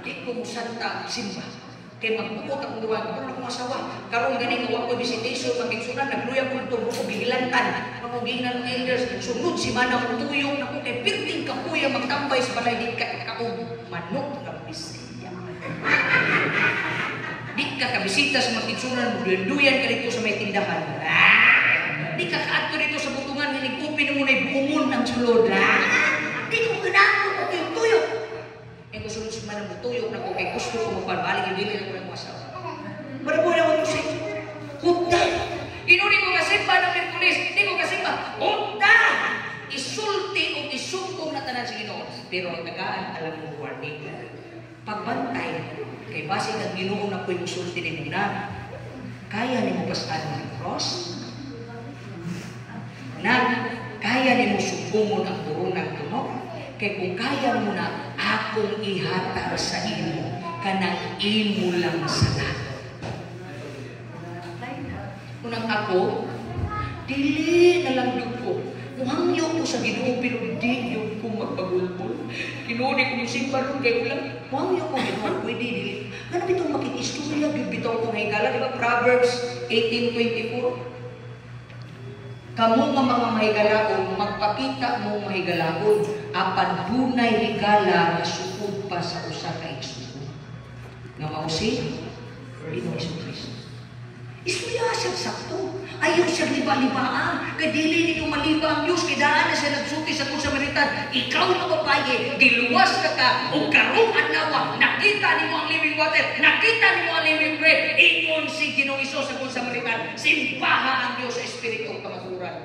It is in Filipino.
di ko musanta simba. Kaya magbukot akong duwan, pero akong asawa. Karong ganing awak ko visitation, magigsunan, nagluya ko ito, ko bigilantan. Manguginan ng elders, sunod si Mana kong tuyong na ko, kay pirting kapuya magtambay sa balay, di ka kaong manok na bisita. Di ka kabisita sa magigsunan, duyan ka dito sa may tindahan. Di ka kaato dito sa butungan, hinigupin mo na ibumon ng sulod. Di ko ganaan ko yung tuyong. Kaya gusto si Mana mo tuyong na ko, kay gusto ko magparbalik, yung dili na ko ng asawa. Marabuhay na ko siya. Huwag inuni ko kasi pa ng Merkulis, hindi ko kasi pa, unta! Isulti o isumpong na tanan sa Ginoo. Pero ang tagaan, alam mo, warning. Pagbantay, kay base ng Ginoo na po yung isulti ni Muna, kaya ni mo pasan ng cross? Na, kaya ni mo sumpumon ang turong ng tunog? Kaya kung kaya mo na, akong ihatag sa imo, kanang imo lang sa lahat. Unang ako, dili na lang yun ko. Muhangyo ko sa Ginoo, pero di yun ko magpagulpol. Kinuni ko yung simbarong kayo lang. Muhangyo ko, Ginoo, pwede dili. Ano bitong makikistorya, yung bitong kong higala? Diba Proverbs 18:24? Kamu nga mga mahigalaon, magpakita mo mahigalaon, apan dunay higala na sukod pa sa usa ka igsuon. Nga mausin, Ginoo Jesucristo. Istorya siya sakto. Ayaw siya liba-libaan. Kaya dili ninyo maliba ang Diyos. Kaya na siya nagsulti sa kung Samaritan. Ikaw na babae, diluwas ka o karong adlaw. Nakita ni mo ang living water. Nakita ni mo ang living bread. Ingon si Ginoong Isus sa kung Samaritan. Simbaha ang Diyos sa Espiritu kamaturan.